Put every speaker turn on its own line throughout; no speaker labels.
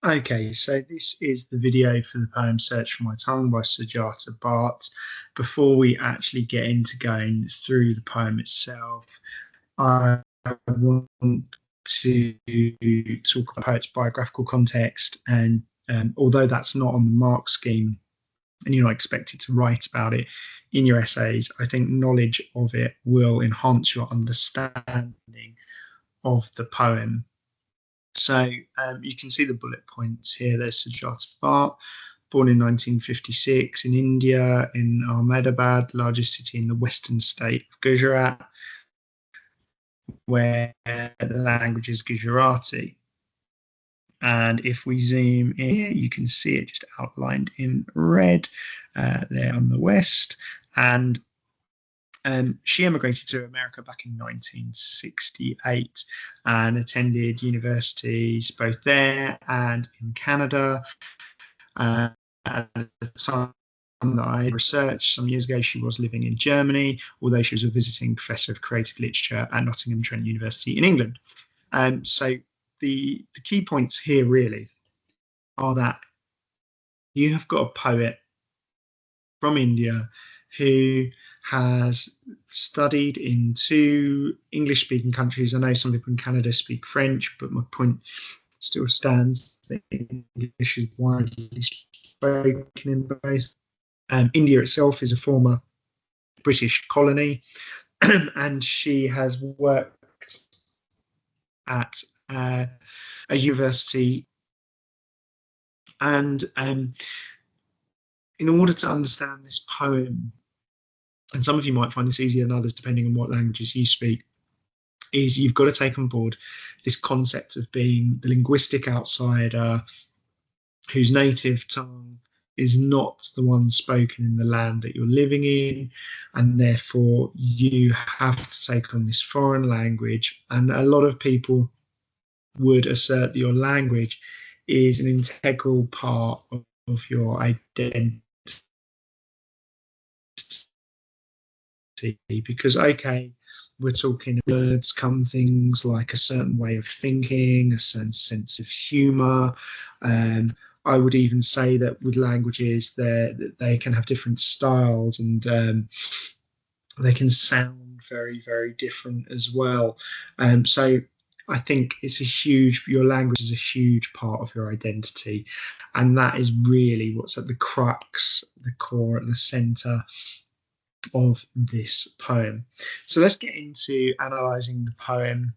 Okay, so this is the video for the poem Search for My Tongue by Sujata Bhatt. Before we actually get into going through the poem itself, I want to talk about the poet's biographical context. And although that's not on the mark scheme and you're not expected to write about it in your essays, I think knowledge of it will enhance your understanding of the poem. So you can see the bullet points here. There's Sujata Bhatt, born in 1956 in India, in Ahmedabad, the largest city in the western state of Gujarat, where the language is Gujarati. And if we zoom in here, you can see it just outlined in red there on the west. And she emigrated to America back in 1968 and attended universities both there and in Canada. At the time that I researched some years ago, she was living in Germany, although she was a visiting professor of creative literature at Nottingham Trent University in England. So the key points here really are that you have got a poet from India who has studied in two English speaking countries. I know some people in Canada speak French, but my point still stands that English is widely spoken in both. India itself is a former British colony, and she has worked at a university. And in order to understand this poem, and some of you might find this easier than others depending on what languages you speak, is you've got to take on board this concept of being the linguistic outsider whose native tongue is not the one spoken in the land that you're living in, and therefore you have to take on this foreign language. And a lot of people would assert that your language is an integral part of your identity, because okay, we're talking words come things like a certain way of thinking, a certain sense of humor. I would even say that with languages, they can have different styles, and they can sound very, very different as well. So I think your language is a huge part of your identity. And that is really what's at the crux, the core, at the center of this poem. So let's get into analysing the poem.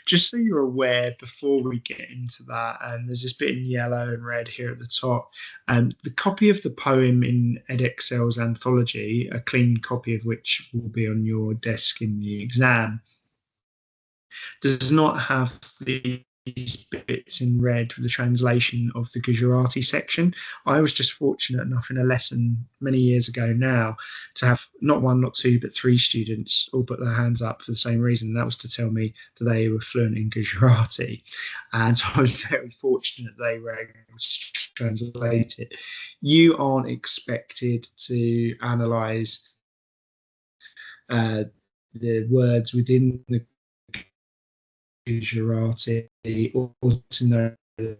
Just so you're aware, before we get into that, there's this bit in yellow and red here at the top. The copy of the poem in Edexcel's anthology, a clean copy of which will be on your desk in the exam, does not have these bits in red with the translation of the Gujarati section. I was just fortunate enough in a lesson many years ago now to have not one, not two, but three students all put their hands up for the same reason. That was to tell me that they were fluent in Gujarati. And so I was very fortunate they were able to translate it. You aren't expected to analyse the words within the Gujarati or to know the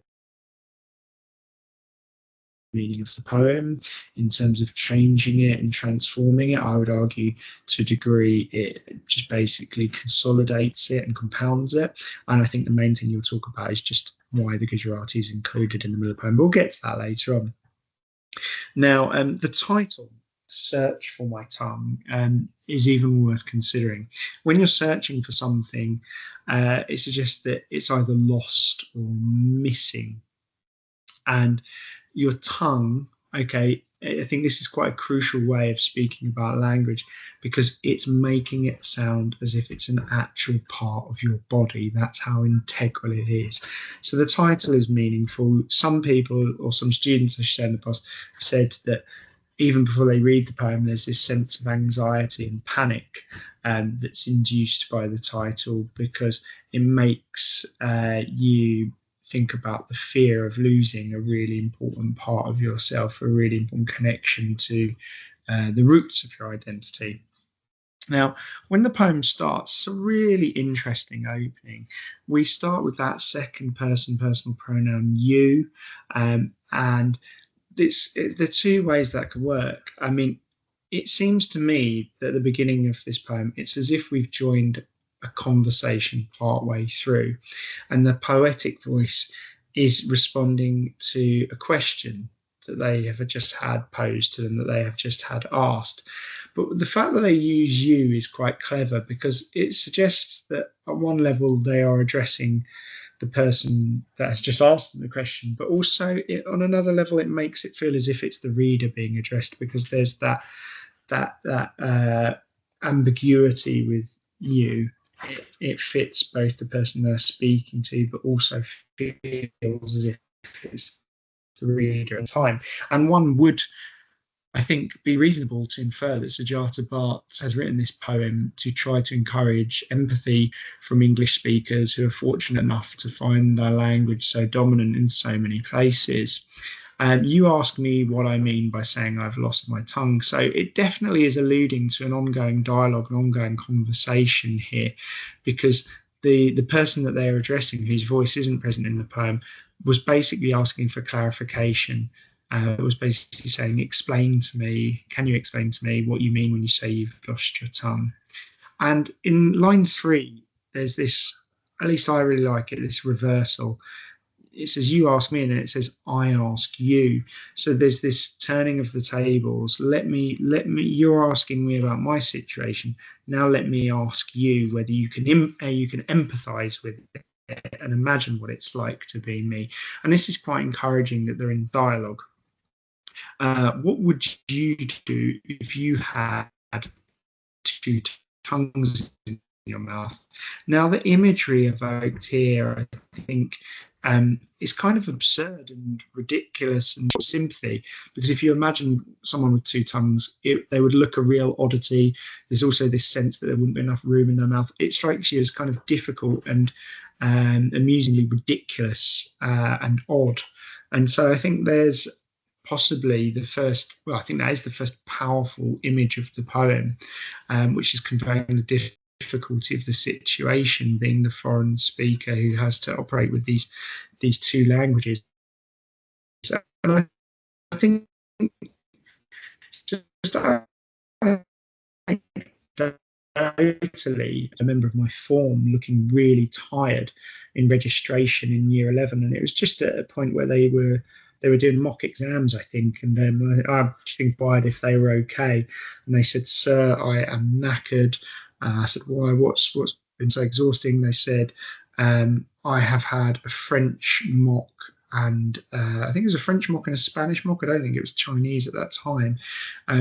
meaning of the poem in terms of changing it and transforming it. I would argue to a degree it just basically consolidates it and compounds it. And I think the main thing you'll talk about is just why the Gujarati is included in the middle of the poem. But we'll get to that later on. Now, the title, Search for My Tongue, is even worth considering. When you're searching for something, it suggests that it's either lost or missing. And your tongue, okay, I think this is quite a crucial way of speaking about language because it's making it sound as if it's an actual part of your body. That's how integral it is. So the title is meaningful. Some people, or some students, I should say in the past, have said that even before they read the poem, there's this sense of anxiety and panic that's induced by the title because it makes you think about the fear of losing a really important part of yourself, a really important connection to the roots of your identity. Now, when the poem starts, it's a really interesting opening. We start with that second person personal pronoun you, and the two ways that could work. I mean, it seems to me that at the beginning of this poem, it's as if we've joined a conversation part way through, and the poetic voice is responding to a question that they have just had posed to them, that they have just had asked. But the fact that they use you is quite clever because it suggests that at one level they are addressing the person that has just asked them the question, but also on another level it makes it feel as if it's the reader being addressed because there's that ambiguity with you. It fits both the person they're speaking to, but also feels as if it's the reader at the time. And one would, I think, be reasonable to infer that Sujata Bhatt has written this poem to try to encourage empathy from English speakers who are fortunate enough to find their language so dominant in so many places. You ask me what I mean by saying I've lost my tongue. So it definitely is alluding to an ongoing dialogue, an ongoing conversation here, because the person that they're addressing, whose voice isn't present in the poem, was basically asking for clarification. It was basically saying, explain to me, can you explain to me what you mean when you say you've lost your tongue? And in line 3, there's this, at least I really like it, this reversal. It says you ask me and then it says I ask you. So there's this turning of the tables. You're asking me about my situation. Now let me ask you whether you can empathize with it and imagine what it's like to be me. And this is quite encouraging that they're in dialogue. What would you do if you had two tongues in your mouth? Now, the imagery evoked here, I think, is kind of absurd and ridiculous and sympathy, because if you imagine someone with two tongues, they would look a real oddity. There's also this sense that there wouldn't be enough room in their mouth. It strikes you as kind of difficult and amusingly ridiculous and odd. And so I think there's possibly the first, well, I think that is the first powerful image of the poem, which is conveying the difficulty of the situation, being the foreign speaker who has to operate with these two languages. And I think just totally a member of my form looking really tired in registration in year 11, and it was just at a point where they were doing mock exams, I think, and then I inquired if they were okay, and they said, "Sir, I am knackered." I said, "Why? What's been so exhausting?" They said, "I have had a French mock and I think it was a French mock and a Spanish mock. I don't think it was Chinese at that time.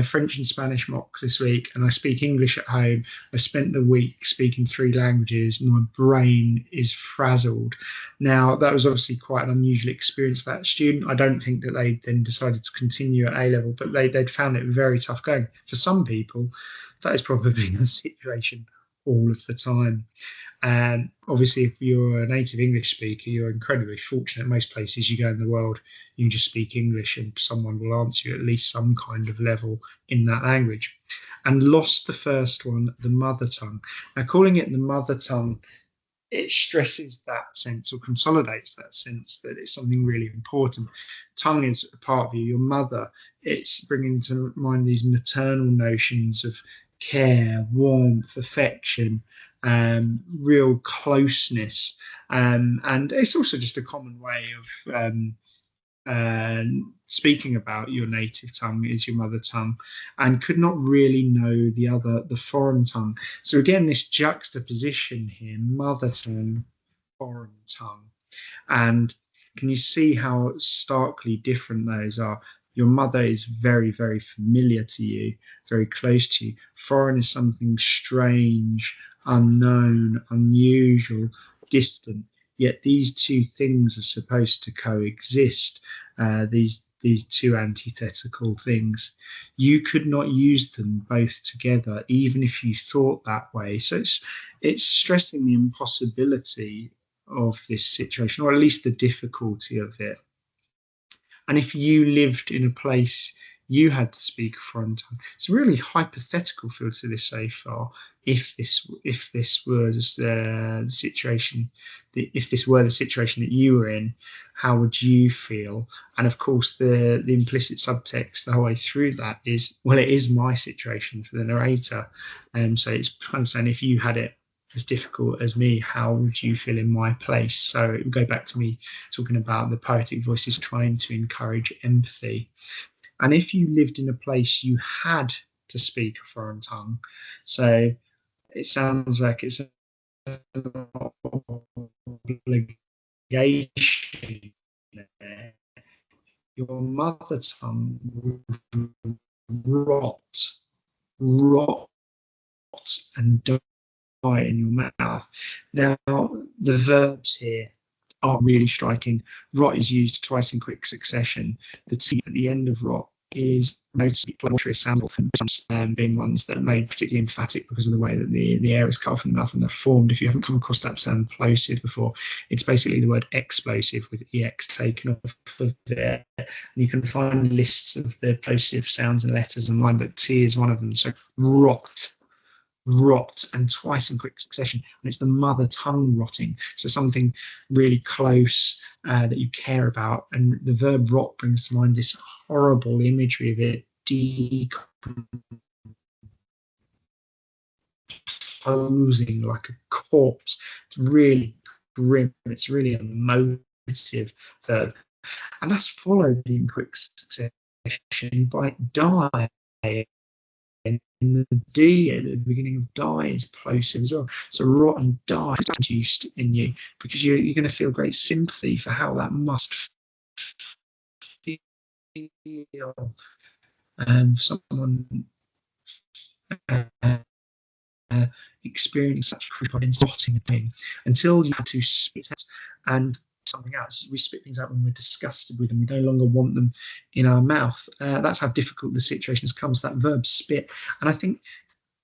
French and Spanish mock this week, and I speak English at home. I've spent the week speaking 3 languages. My brain is frazzled." Now, that was obviously quite an unusual experience for that student. I don't think that they then decided to continue at A level, but they'd found it very tough going. For some people, that is probably the situation all of the time. And obviously, if you're a native English speaker, you're incredibly fortunate. Most places you go in the world, you can just speak English and someone will answer you at least some kind of level in that language. And lost the first one, the mother tongue. Now, calling it the mother tongue, it stresses that sense or consolidates that sense that it's something really important. Tongue is a part of you, your mother. It's bringing to mind these maternal notions of care, warmth, affection, real closeness. And it's also just a common way of speaking about your native tongue is your mother tongue, and could not really know the foreign tongue. So again, this juxtaposition here, mother tongue, foreign tongue. And can you see how starkly different those are? Your mother is very, very familiar to you, very close to you. Foreign is something strange, unknown, unusual, distant. Yet these two things are supposed to coexist. These two antithetical things. You could not use them both together, even if you thought that way. So it's stressing the impossibility of this situation, or at least the difficulty of it. And if you lived in a place you had to speak a foreign tongue. It's a really hypothetical field to this so far. If this was the situation, if this were the situation that you were in, how would you feel? And of course, the implicit subtext the whole way through that is, well, it is my situation for the narrator, and so it's kind of saying, if you had it as difficult as me, how would you feel in my place? So it would go back to me talking about the poetic voices trying to encourage empathy. And if you lived in a place you had to speak a foreign tongue, so it sounds like it's an obligation there, your mother tongue would rot, rot, and die in your mouth. Now, the verbs here are really striking. Rot is used twice in quick succession. The T at the end of rot is noticeably sample, being ones that are made particularly emphatic because of the way that the air is cut off in the mouth when they're formed. If you haven't come across that term plosive before, it's basically the word explosive with ex taken off of there. And you can find lists of the plosive sounds and letters online, but T is one of them. So rot, and twice in quick succession, and it's the mother tongue rotting, so something really close that you care about. And the verb rot brings to mind this horrible imagery of it decomposing like a corpse. It's really grim, it's really emotive verb, and that's followed in quick succession by die. And the D at the beginning of die is plosive as well. So rot and die is induced in you because you're going to feel great sympathy for how that must feel. Someone uh, experiencing such critical rotting pain until you have to spit out and something else. We spit things out when we're disgusted with them. We no longer want them in our mouth. That's how difficult the situation has come. So that verb spit, and I think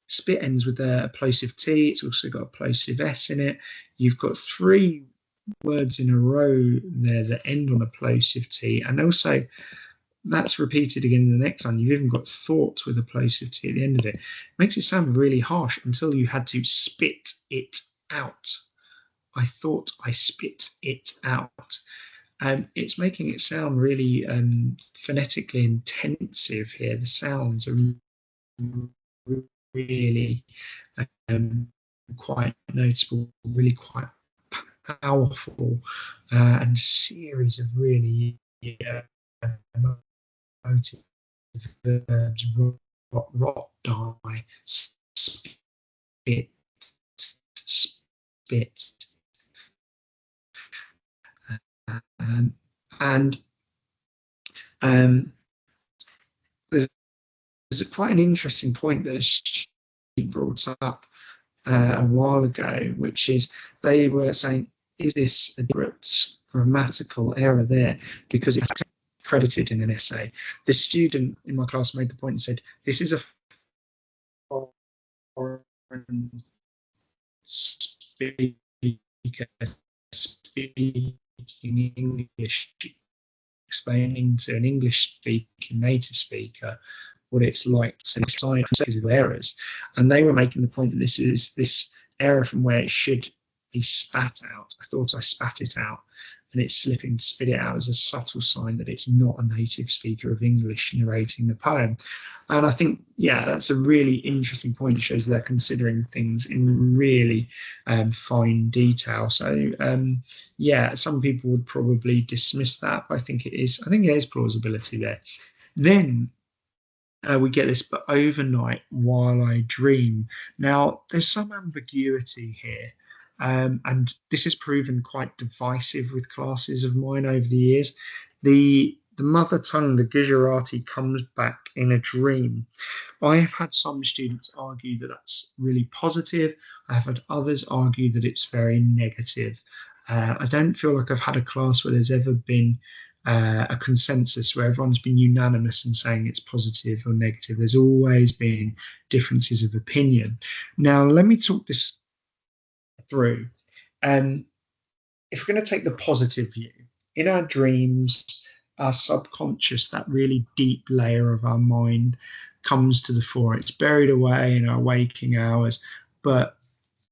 spit ends with a plosive T. It's also got a plosive S in it. You've got 3 words in a row there that end on a plosive T, and also that's repeated again in the next one. You've even got thought with a plosive T at the end of it. It makes it sound really harsh until you had to spit it out. I thought I spit it out. It's making it sound really phonetically intensive here. The sounds are really quite noticeable, really quite powerful, and a series of really emotive verbs: rot, die, spit, spit, and there's quite an interesting point that she brought up a while ago, which is they were saying, is this a deliberate grammatical error there? Because it's credited in an essay. The student in my class made the point and said, this is a foreign speaker speaking English, explaining to an English speaking native speaker what it's like to sign physical errors. And they were making the point that this is this error from where it should be spat out. I thought I spat it out, and it's slipping to spit it out as a subtle sign that it's not a native speaker of English narrating the poem. And I think, yeah, that's a really interesting point. It shows they're considering things in really fine detail. So, yeah, some people would probably dismiss that, but I think it is plausibility there. Then we get this, but overnight while I dream. Now, there's some ambiguity here, and this has proven quite divisive with classes of mine over the years. The mother tongue, the Gujarati, comes back in a dream. I have had some students argue that that's really positive. I have had others argue that it's very negative. I don't feel like I've had a class where there's ever been a consensus where everyone's been unanimous in saying it's positive or negative. There's always been differences of opinion. Now, let me talk this through. If we're going to take the positive view, in our dreams, our subconscious, that really deep layer of our mind, comes to the fore. It's buried away in our waking hours, but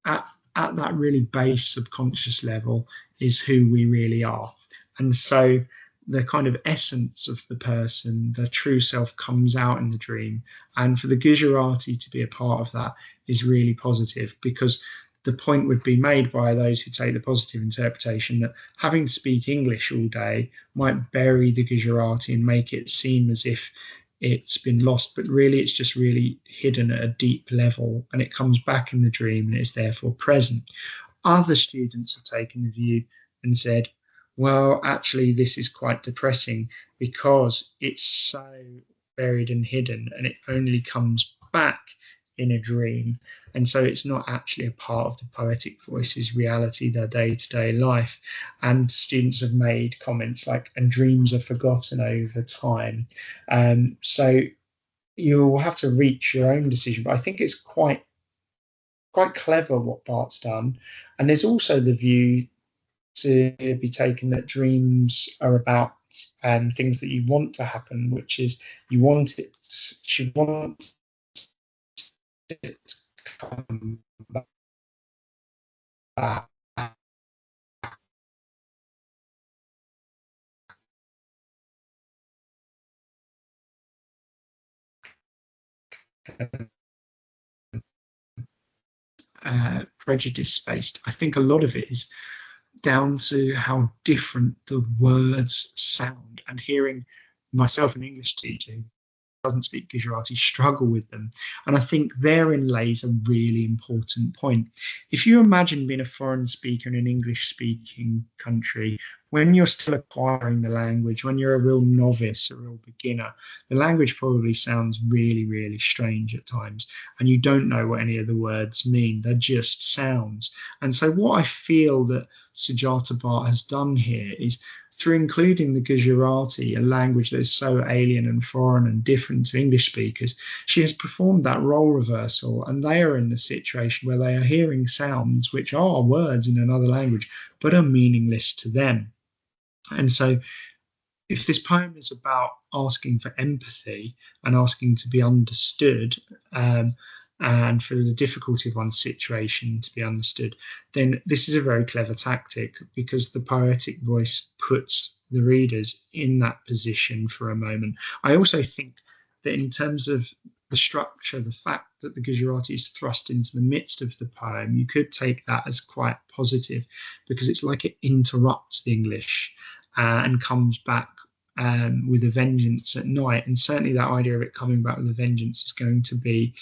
at, at that really base subconscious level is who we really are. And so the kind of essence of the person, the true self, comes out in the dream. And for the Gujarati to be a part of that is really positive, because the point would be made by those who take the positive interpretation that having to speak English all day might bury the Gujarati and make it seem as if it's been lost, but really it's just really hidden at a deep level, and it comes back in the dream and is therefore present. Other students have taken the view and said, well, actually, this is quite depressing because it's so buried and hidden and it only comes back in a dream. And so it's not actually a part of the poetic voice's reality, their day to day life. And students have made comments like, and dreams are forgotten over time. So you'll have to reach your own decision. But I think it's quite clever what Bart's done. And there's also the view to be taken that dreams are about things that you want to happen, which is you want it to come back. Prejudice based. I think a lot of it is down to how different the words sound, and hearing myself, an English teacher who doesn't speak Gujarati, struggle with them. And I think therein lays a really important point. If you imagine being a foreign speaker in an English speaking country, when you're still acquiring the language, when you're a real novice, a real beginner, the language probably sounds really, really strange at times. And you don't know what any of the words mean. They're just sounds. And so, what I feel that Sujata Bhatt has done here is, through including the Gujarati, a language that is so alien and foreign and different to English speakers, she has performed that role reversal, and they are in the situation where they are hearing sounds which are words in another language but are meaningless to them. And so, if this poem is about asking for empathy and asking to be understood, and for the difficulty of one's situation to be understood, then this is a very clever tactic, because the poetic voice puts the readers in that position for a moment. I also think that in terms of the structure, the fact that the Gujarati is thrust into the midst of the poem, you could take that as quite positive, because it's like it interrupts the English and comes back with a vengeance at night. And certainly that idea of it coming back with a vengeance is going to be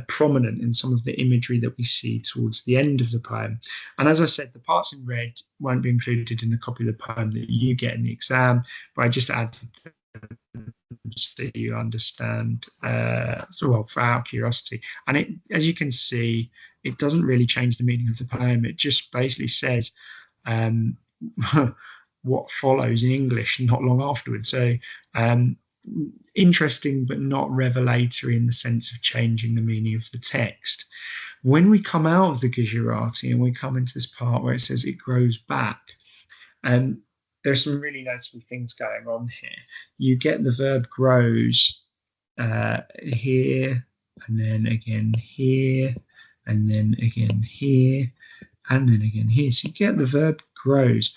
prominent in some of the imagery that we see towards the end of the poem. And as I said, the parts in red won't be included in the copy of the poem that you get in the exam, but I just added them so you understand, well, for our curiosity. And it, as you can see, it doesn't really change the meaning of the poem. It just basically says what follows in English not long afterwards. So interesting, but not revelatory in the sense of changing the meaning of the text. When we come out of the Gujarati and we come into this part where it says it grows back, there's some really noticeable things going on here. You get the verb grows here, and then again here, and then again here, and then again here. So you get the verb grows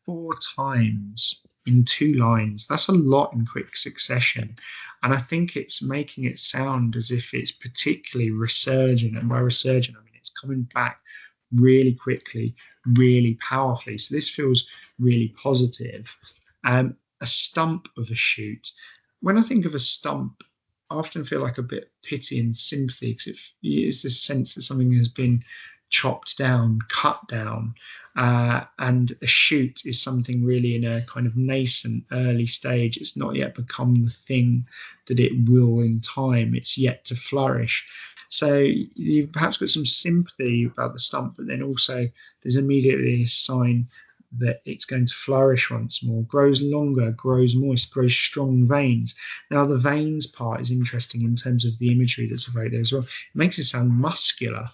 4 times in 2 lines. That's a lot in quick succession. And I think it's making it sound as if it's particularly resurgent. And by resurgent, I mean it's coming back really quickly, really powerfully. So this feels really positive. A stump of a shoot. When I think of a stump, I often feel like a bit of pity and sympathy, because it's this sense that something has been chopped down, cut down. And a shoot is something really in a kind of nascent early stage. It's not yet become the thing that it will in time. It's yet to flourish. So you've perhaps got some sympathy about the stump, but then also there's immediately a sign that it's going to flourish once more, grows longer, grows moist, grows strong veins. Now, the veins part is interesting in terms of the imagery that's evoked there as well. It makes it sound muscular.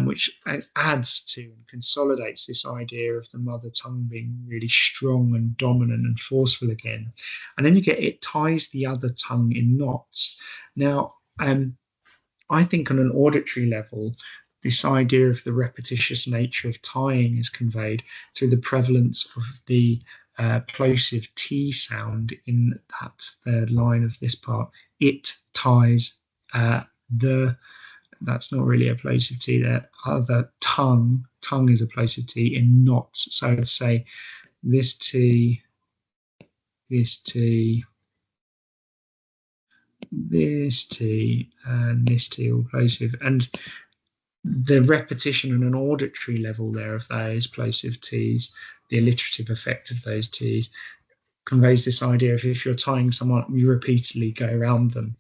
which adds to and consolidates this idea of the mother tongue being really strong and dominant and forceful again. And then you get it ties the other tongue in knots. Now, I think on an auditory level, this idea of the repetitious nature of tying is conveyed through the prevalence of the plosive T sound in that third line of this part. It ties the, that's not really a plosive T there, other tongue is a plosive T in knots. So I'd say this T, this T, this T, and this T all plosive. And the repetition on an auditory level there of those plosive T's, the alliterative effect of those T's, conveys this idea of if you're tying someone, you repeatedly go around them.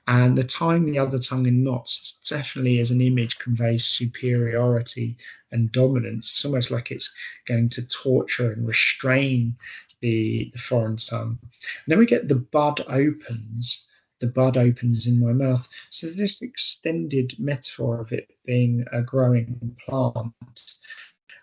And the tying the other tongue in knots definitely as an image conveys superiority and dominance. It's almost like it's going to torture and restrain the foreign tongue. And then we get the bud opens. The bud opens in my mouth. So this extended metaphor of it being a growing plant.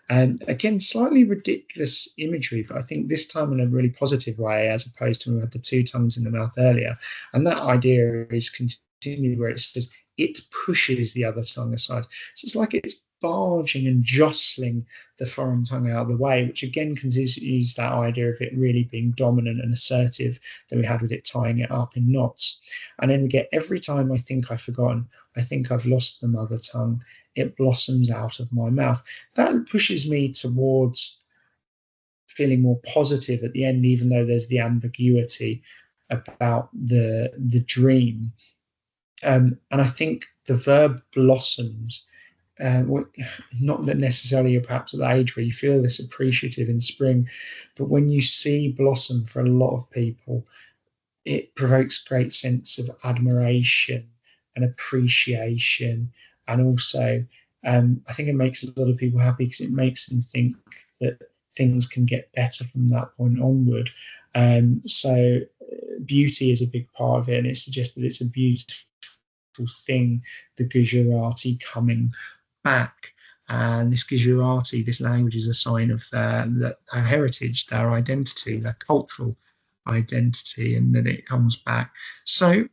And again, slightly ridiculous imagery, but I think this time in a really positive way, as opposed to when we had the two tongues in the mouth earlier. And that idea is continued where it says it pushes the other tongue aside. So it's like it's barging and jostling the foreign tongue out of the way, which again continues that idea of it really being dominant and assertive that we had with it tying it up in knots. And then we get every time I think I've forgotten, I think I've lost the mother tongue, it blossoms out of my mouth. That pushes me towards feeling more positive at the end, even though there's the ambiguity about the dream. And I think the verb blossoms, not that necessarily you're perhaps at the age where you feel this appreciative in spring, but when you see blossom for a lot of people, it provokes great sense of admiration and appreciation, and also I think it makes a lot of people happy because it makes them think that things can get better from that point onward. So beauty is a big part of it, and it suggests that it's a beautiful thing, the Gujarati coming back. And this Gujarati, this language, is a sign of their heritage, their identity, their cultural identity, and that it comes back. So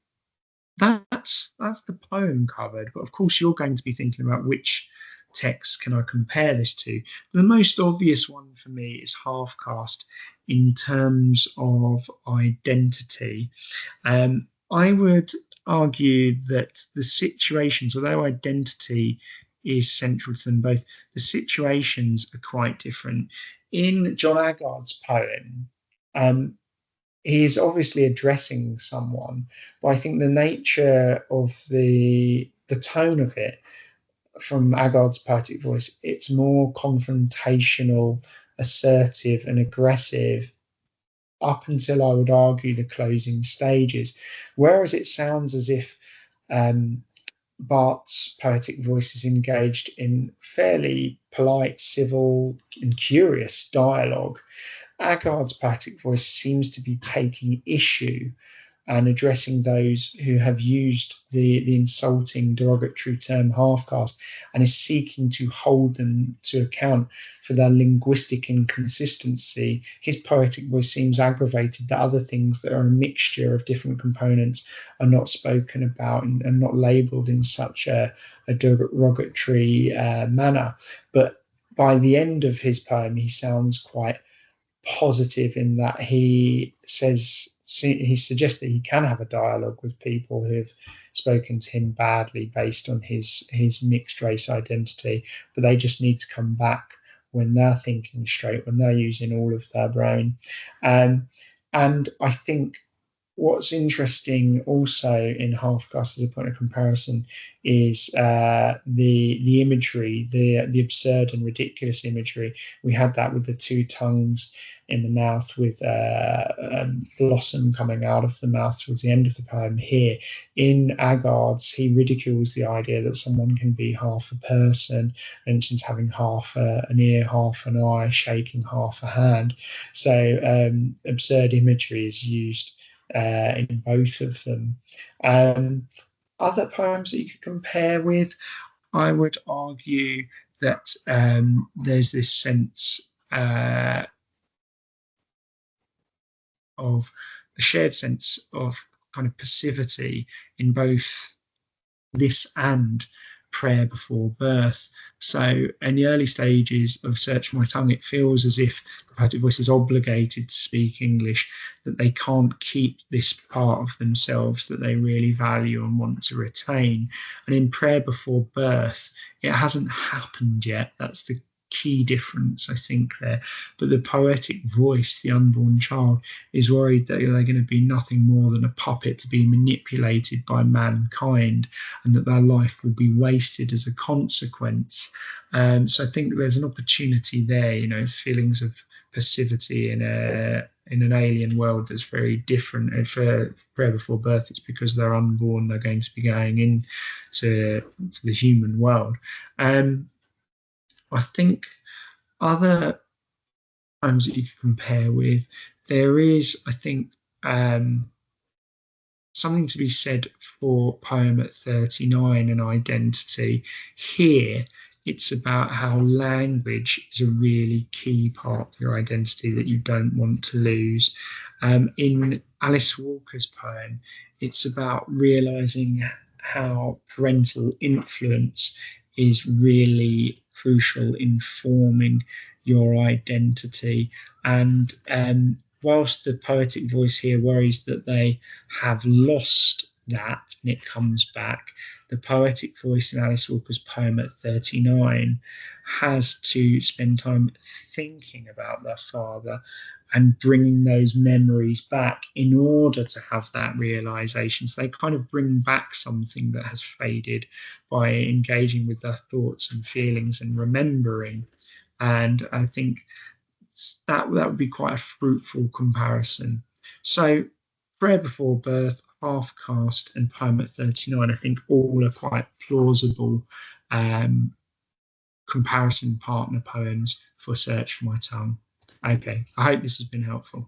that's the poem covered. But of course, you're going to be thinking about which text can I compare this to. The most obvious one for me is Half Caste in terms of identity. I would argue that the situations, although identity is central to them both, the situations are quite different. In John Aggard's poem, he is obviously addressing someone, but I think the nature of the tone of it from Aggard's poetic voice, it's more confrontational, assertive, and aggressive up until I would argue the closing stages. Whereas it sounds as if Barthes' poetic voice is engaged in fairly polite, civil, and curious dialogue, Aggard's poetic voice seems to be taking issue and addressing those who have used the insulting, derogatory term half caste, and is seeking to hold them to account for their linguistic inconsistency. His poetic voice seems aggravated that other things that are a mixture of different components are not spoken about and not labelled in such a derogatory manner. But by the end of his poem, he sounds quite positive in that he suggests that he can have a dialogue with people who have spoken to him badly based on his mixed race identity, but they just need to come back when they're thinking straight, when they're using all of their brain. And I think what's interesting also in Half Caste as a point of comparison is the imagery, the absurd and ridiculous imagery. We had that with the two tongues in the mouth, with blossom coming out of the mouth towards the end of the poem. Here in Aggard's, he ridicules the idea that someone can be half a person, mentions having half an ear, half an eye, shaking half a hand. So absurd imagery is used in both of them. Other poems that you could compare with, I would argue that there's this sense of a shared sense of kind of passivity in both this and prayer before birth. So in the early stages of Search for My Tongue, it feels as if the poetic voice is obligated to speak English, that they can't keep this part of themselves that they really value and want to retain. And in prayer before birth, it hasn't happened yet. That's the key difference, I think, there. But the poetic voice, the unborn child, is worried that they're going to be nothing more than a puppet to be manipulated by mankind, and that their life will be wasted as a consequence. So I think there's an opportunity there, feelings of passivity in an alien world that's very different. And for prayer before birth, it's because they're unborn, they're going to be going into the human world. I think other poems that you could compare with, there is, I think, something to be said for poem at 39 and identity. Here, it's about how language is a really key part of your identity that you don't want to lose. In Alice Walker's poem, it's about realizing how parental influence is really crucial in forming your identity. And whilst the poetic voice here worries that they have lost that and it comes back, the poetic voice in Alice Walker's poem at 39 has to spend time thinking about their father and bringing those memories back in order to have that realization. So they kind of bring back something that has faded by engaging with their thoughts and feelings and remembering. And I think that would be quite a fruitful comparison. So prayer before birth, half caste, and poem at 39, I think all are quite plausible comparison partner poems for Search for My Tongue. Okay, I hope this has been helpful.